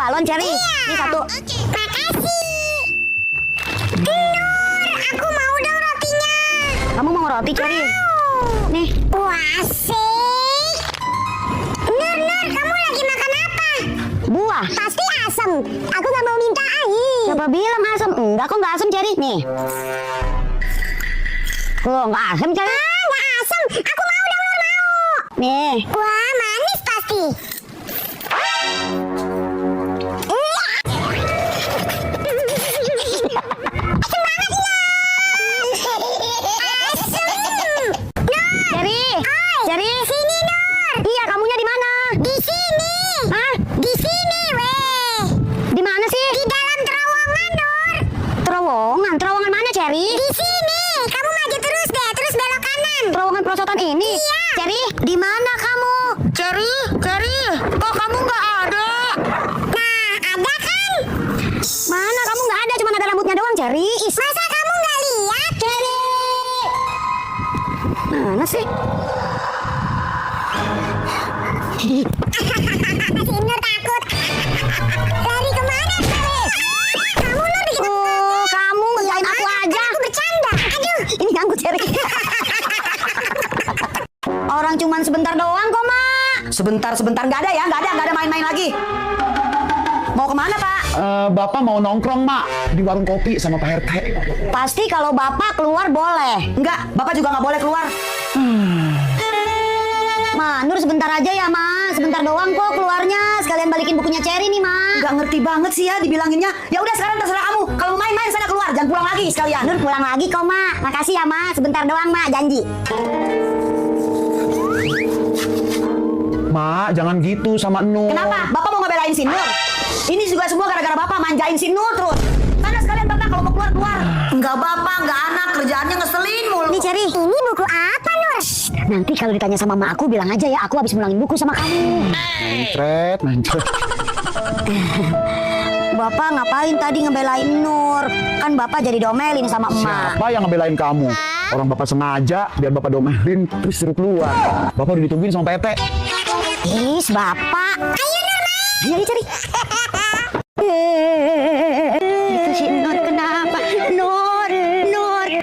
balon, Cherry. Iya. Ini satu. Makasih. Nur, aku mau dong rotinya. Kamu mau roti, Cherry? Nih. Wah, asik. Nur, kamu lagi makan apa? Buah. Pasti asam. Aku gak mau minta air. Siapa bilang asam? Enggak kok, nggak asam, Cherry. Nih. Kok nggak asam, Cherry? Nggak asam. Aku mau dong, Nur mau. Nih. Wah, manis pasti. Cherry. Cherry. Sini, Nur. Iya, kamunya di mana? Di sini. Hah? Di sini, weh. Di mana sih? Di dalam terowongan, Nur. Terowongan. Terowongan mana, Cherry? Di sini. Kamu maju terus deh, terus belok kanan. Terowongan perosotan ini. Iya. Cherry, di mana kamu? Cherry, kok kamu nggak ada? Nah, ada kan? Mana kamu nggak ada? Cuma ada rambutnya doang, Cherry. Masa kamu nggak lihat? Cherry. Mana sih? Si Nur takut. Lari kemana, Cherry? Kamu, Nur, dikit. Oh, kamu ngerjain aku aja. Aku bercanda. Aduh. Ini ganggu, Cherry. Orang cuman sebentar doang kok, Mak. Sebentar nggak ada ya, nggak ada main-main lagi. Mau kemana Pak? Bapak mau nongkrong, Mak, di warung kopi sama Pak RT. Pasti kalau Bapak keluar boleh. Enggak, Bapak juga nggak boleh keluar. Ma, Nur sebentar aja ya, Ma. Sebentar doang kok keluarnya. Sekalian balikin bukunya Cherry nih, Ma. Nggak ngerti banget sih ya dibilanginnya. Ya udah sekarang terserah kamu. Kalau mau main-main sana keluar, jangan pulang lagi sekalian. Nur pulang lagi kok, Ma. Makasih ya, Ma. Sebentar doang, Ma. Janji. Mak, jangan gitu sama Nur. Kenapa? Bapak mau ngebelain si Nur? Ini juga semua gara-gara Bapak manjain si Nur terus. Sana sekalian Bapak kalau mau keluar. Enggak Bapak, enggak anak, kerjaannya ngeselin mulu. Nih, Cherry. Ini buku apa, Nur? Nanti kalau ditanya sama Ma aku bilang aja ya, aku habis ngulangin buku sama kamu. Mencret. Bapak ngapain tadi ngebelain Nur? Kan Bapak jadi domelin sama emak. Siapa yang ngebelain kamu? Orang Bapak sengaja biar Bapak domelin terus suruh keluar. Bapak udah ditungguin sama PT. Is, Bapak. Ayo, Nur, main. Ayo, Cherry. Itu si Nur kenapa? Nur,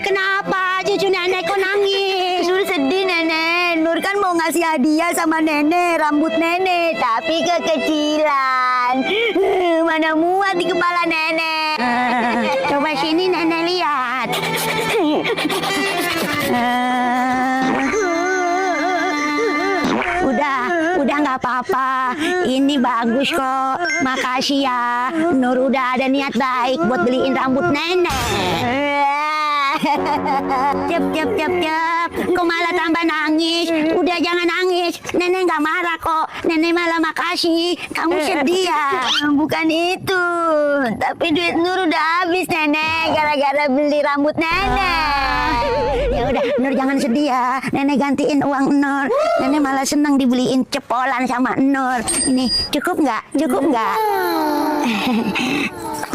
kenapa? Cucu nenek kok nangis? Nur sedih, Nenek. Nur kan mau ngasih hadiah sama nenek, rambut nenek, tapi kekecilan. Mana muat di kepala nenek. Coba sini nenek lihat. Udah nggak apa-apa. Ini bagus kok. Makasih ya. Nur udah ada niat baik buat beliin rambut nenek. Cep. Kok malah tambah nangis? Udah jangan nangis. Nenek nggak marah kok. Nenek malah makasih. Kamu sedih ya? Bukan itu. Tapi duit Nur udah habis, Nenek. Gara-gara beli rambut nenek. Ya udah, Nur jangan sedih ya. Nenek gantiin uang Nur. Nenek malah senang dibeliin cepolan sama Nur. Ini cukup nggak?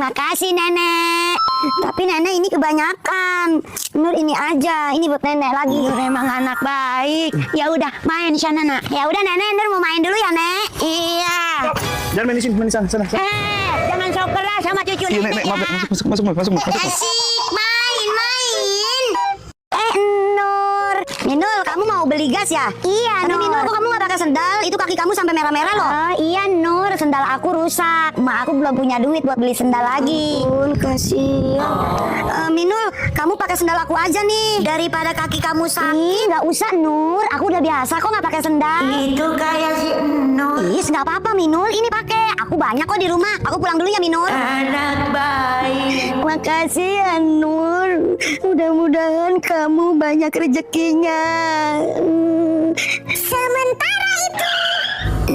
Makasih Nenek. Tapi Nenek ini kebanyakan. Nur ini aja. Ini buat Nenek lagi. Nur emang anak baik. Ya udah main sana nak. Ya udah Nenek, Nur mau main dulu ya Nek. Iya. Jangan main di sini, main di sana. Jangan sok keras sama cucu Iya, Nenek. Nek, masuk. Asik, main. Nur. Minul, kamu mau beli gas ya? Iya, Nur. Minul, kok kamu nggak pakai sendal? Itu kaki kamu sampai merah-merah loh. Oh, iya, Nur. Sendal aku rusak. Ma, aku belum punya duit buat beli sendal lagi. Kasihan. Minul, kamu pakai sendal aku aja nih. Daripada kaki kamu sakit. Nggak usah, Nur. Aku udah biasa kok nggak pakai sendal. Itu kayak si Nur. Nggak apa-apa, Minul. Ini pakai. Aku banyak kok di rumah. Aku pulang dulu ya, Minul. Anak baik. Makasih ya, Nur. Mudah-mudahan kamu banyak rezekinya. Sementara itu.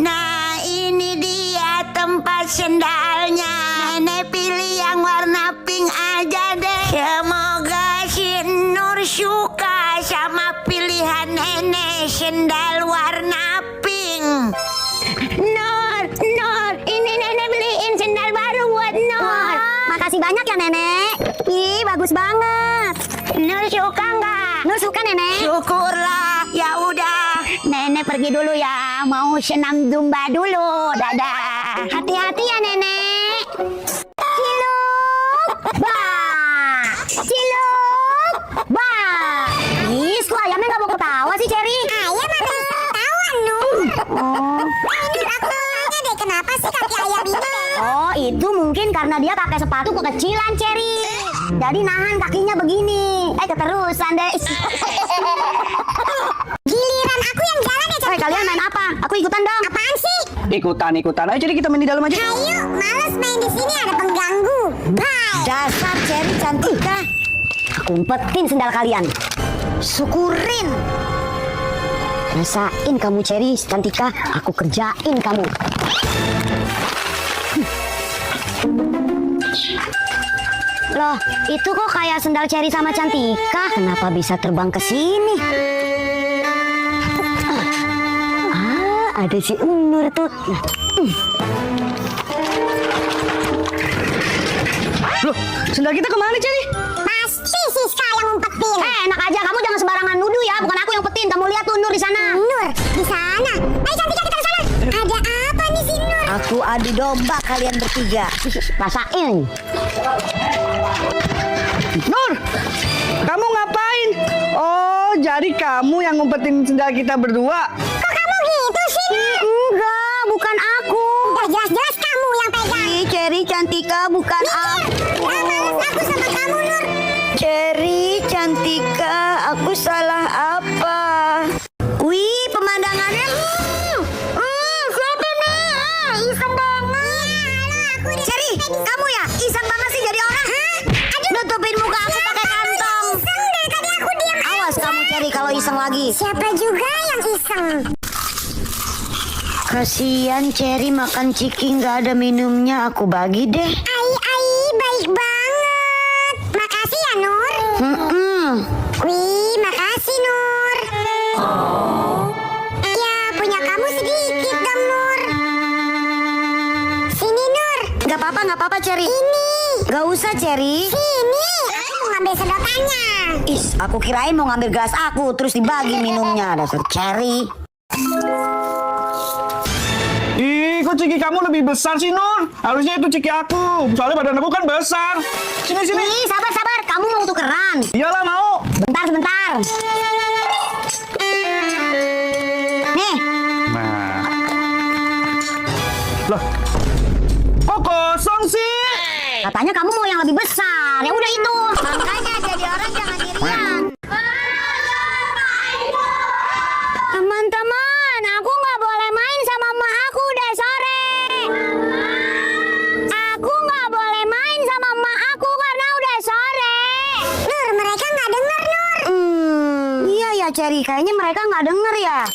Nah ini dia tempat sendalnya. Nenek pilih yang warna pink aja deh. Semoga si Nur suka sama pilihan nenek sendal warna pink. Nur, ini Nenek beliin sendal baru buat Nur. Makasih banyak ya Nenek. Ih, bagus banget. Nur suka nggak? Nur suka Nenek. Syukurlah. Ya udah. Nenek pergi dulu ya. Mau senam zumba dulu. Dadah. Hati-hati ya Nenek. Nur, aku mau nanya deh, kenapa sih kaki ayam ini deh? Oh, itu mungkin karena dia pakai sepatu kekecilan, Cherry. Jadi nahan kakinya begini. Keterusan deh. Giliran aku yang jalan ya, Cantika. Kalian main apa? Aku ikutan dong. Apaan sih? Ikutan. Ayo jadi kita main di dalam aja. Ayo, males main di sini, ada pengganggu. Bye. Dasar Cherry Cantika. Aku umpetin sendal kalian. Syukurin. Rasain kamu Cherry Cantika, aku kerjain kamu. Loh, itu kok kayak sendal Cherry sama Cantika. Kenapa bisa terbang ke sini? Ada si Nur tuh. Loh, sendal kita kemana, Cherry? Pasti Siska yang ngumpetin. Enak aja, kamu jangan sembarangan nuduh ya. Bukan aku yang petin. Kamu lihat tuh Nur di sana. Nur, di sana. Ayo Cantika, kita ke sana. Ada apa nih si Nur? Aku adu domba kalian bertiga. Rasain. Nur, kamu ngapain? Oh, jadi kamu yang ngumpetin sendal kita berdua. Kok kamu gitu sih, Nur? Enggak, bukan aku. Udah jelas-jelas kamu yang pegang. Cherry Cantika, bukan aku. Males aku sama kamu, Nur. Cherry Cantika, aku salah apa? Wih, pemandangannya. Siapa nih? Iseng banget. Aku udah Cherry, kamu ya? Iseng banget sih jadi orang. Aduh. Nutupin muka aku pakai kantong. Iseng dari tadi aku diam. Awas kamu Cherry kalau iseng lagi. Siapa juga yang iseng? Kasian Cherry makan ciki nggak ada minumnya. Aku bagi deh. Ai, baik banget. Makasih ya, Nur. Wih, makasih, Nur. Ya, punya kamu sedikit dong, Nur. Sini, Nur. Nggak apa-apa Cherry. Ini. Nggak usah Cherry. Sini. Aku mau ngambil sedotannya. Is, aku kirain mau ngambil gelas aku terus dibagi minumnya. Dasar Cherry. Ih, kok ciki kamu lebih besar sih, Nur? Harusnya itu ciki aku. Soalnya badan aku kan besar. Sini. Ih, sabar. Kamu mau tukeran? Iyalah, mau. Sebentar. Nih, Nah. Loh, kok kosong sih? katanya kamu mau yang lebih besar. Ya udah itu. Makanya jadi orang jangan irian. Teman-teman, aku nggak boleh main sama emak aku udah sore. Aku nggak boleh main sama emak aku karena udah sore. Nur, mereka nggak denger, Nur. Iya ya Cherry, kayaknya mereka nggak denger ya.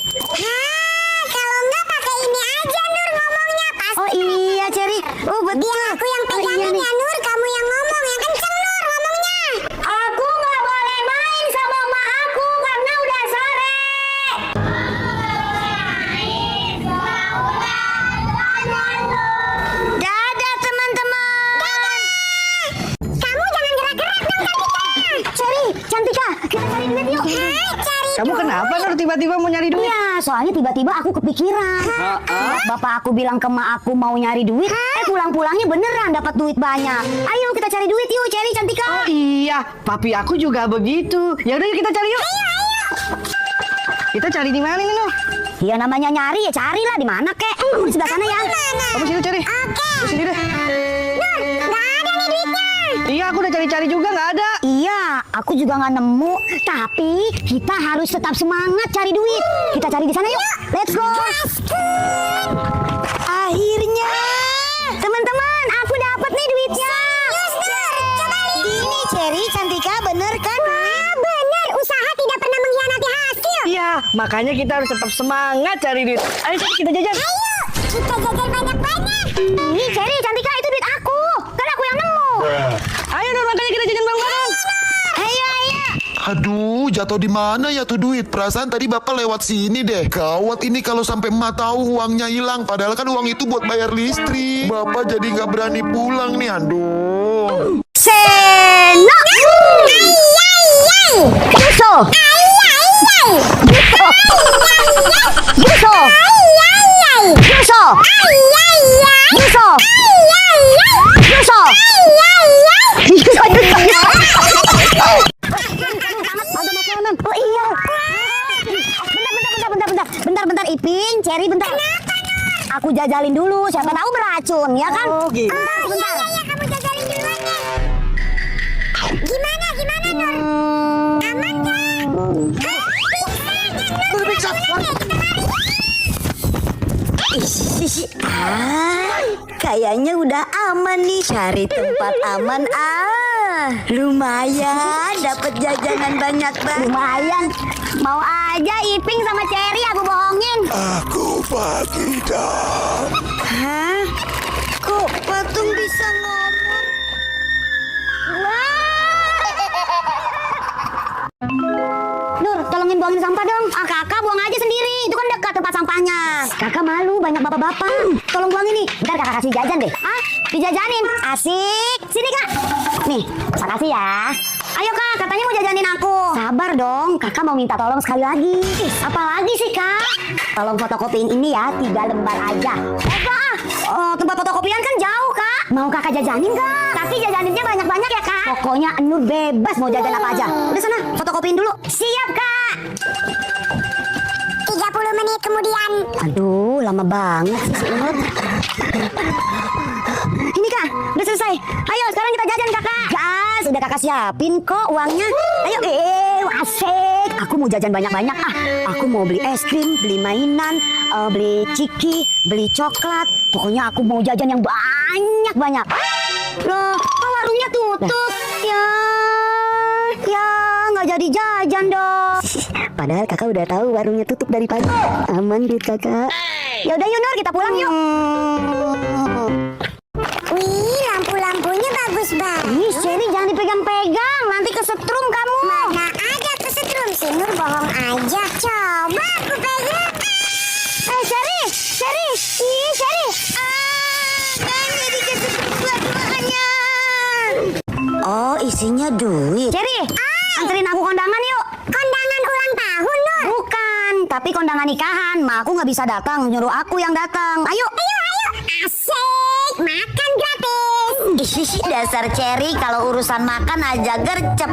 Hah, kalau nggak pakai ini aja, Nur, ngomongnya. Pasti. Oh iya Cherry, oh betul. Biar aku yang pegangin ya, Nur. Kamu yang ngomong. Yang kenceng, Nur, ngomongnya. Aku nggak boleh main sama emak aku karena udah sore. Dadah teman-teman. Kamu jangan gerak-gerak dong, Cantika. Cherry, Cantika, kita cari duit yuk. Hai, cari. Kamu kenapa, Nur? Tiba-tiba mau nyari duit? Iya, soalnya tiba-tiba aku kepikiran. Bapak aku bilang ke emak aku mau nyari duit, pulang-pulangnya beneran dapat duit banyak. Ayo kita cari duit yuk, Cherry Cantika. Oh iya, papi aku juga begitu. Ya udah yuk kita cari yuk. Kita cari di mana nih, Nur? Ya namanya nyari ya carilah di mana kek. Kamu di sebelah sana ya. Kamu sini cari. Di sini deh. Nur, nggak ada nih duitnya. Iya, aku udah cari-cari juga nggak ada. Iya, aku juga nggak nemu. Tapi kita harus tetap semangat cari duit. Kita cari di sana yuk. Let's go. Akhirnya, teman-teman, aku dapat nih duitnya. Yes, Nur, coba lihat. Ini Cherry Cantika, bener kan? Ah, benar. Usaha tidak pernah mengkhianati hasil. Iya, makanya kita harus tetap semangat cari duit. Ayo kita jajan. Ayo, kita jajan banyak-banyak. Ini Cherry Cantika, itu duit aku. Kan aku yang nemu. Ayo Nur, makanya kita jajan bareng-bareng. Ayo. Aduh, jatuh di mana ya tuh duit? Perasaan tadi bapak lewat sini deh. Gawat ini kalau sampai emak tahu uangnya hilang. Padahal kan uang itu buat bayar listrik. Bapak jadi nggak berani pulang nih. Aduh. Seno. Yuso. Yuso. Yuso. Yuso. Yuso. Ada makanan. Oh iya. Bentar. Ipin, Cherry bentar. Kenapa, Nur? Aku jajalin dulu, siapa tahu beracun, ya kan? Oh gitu. Oh iya, kamu jajalin duluan deh. Gimana, Nur? Aman kan? Nur, Bisa. Kayaknya udah aman nih, cari tempat aman. Lumayan, dapat jajanan banyak banget. Lumayan. Mau aja Iping sama Cherry aku bohongin. Aku pergi dah. Hah? Kok patung bisa ngomong? Nur, tolongin buangin sampah dong. Kakak buang aja sendiri. Itu kan dekat tempat sampahnya. Kakak malu banyak bapak-bapak. Tolong buang ini. Ntar kakak kasih jajan deh. Dijajanin. Asik. Sini kak. Nih, makasih ya. Ayo kak, katanya mau jajanin aku. Sabar dong, kakak mau minta tolong sekali lagi. Apa lagi sih kak? Tolong fotokopiin ini ya, 3 lembar aja. Kak, tempat fotokopian kan jauh kak. Mau kakak jajanin kak? Tapi jajaninnya banyak-banyak ya kak. Pokoknya Nur bebas mau jajan apa aja. Udah sana, fotokopiin dulu. Siap kak. 30 menit kemudian. Aduh, lama banget sih Nur. Ini kak, udah selesai. Ayo sekarang kita jajan kakak. Gas, udah kakak siapin kok uangnya. Ayo, asik. Aku mau jajan banyak-banyak. Aku mau beli es krim, beli mainan, beli ciki, beli coklat. Pokoknya aku mau jajan yang banyak-banyak. Loh, kok warungnya tutup? Ya, nggak jadi jajan dong. Padahal kakak udah tahu warungnya tutup dari pagi. Aman duit kakak. Ya udah yuk Nur, kita pulang yuk. Wih, lampu-lampunya bagus banget. Ih, Cherry jangan dipegang-pegang, nanti kesetrum kamu. Mana ada kesetrum sih, Nur bohong aja. Coba aku pegang. Cherry. Ih, Cherry. Jangan jadi kesetrum dua-duanya. Oh, isinya duit. Cherry, anterin aku kondangan yuk. Kondangan ulang tahun, Nur. Bukan, tapi kondangan nikahan. Ma, aku nggak bisa datang, nyuruh aku yang datang. Ayo. Asik, makan gratis. Ih, dasar Cherry kalau urusan makan aja gercep.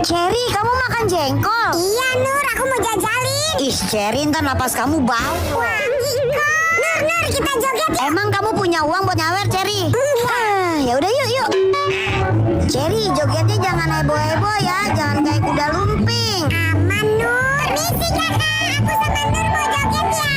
Cherry, kamu makan jengkol? Iya, Nur, aku mau jajalin. Ih, Cherry, ntar napas kamu bau. Wangi kok. Nur, kita joget ya. Emang kamu punya uang buat nyawer, Cherry? Ya udah yuk. Cherry, jogetnya jangan heboh-heboh ya, jangan kayak kuda lumping. Aman, Nur. Misi kakak, aku sama Nur mau joget ya.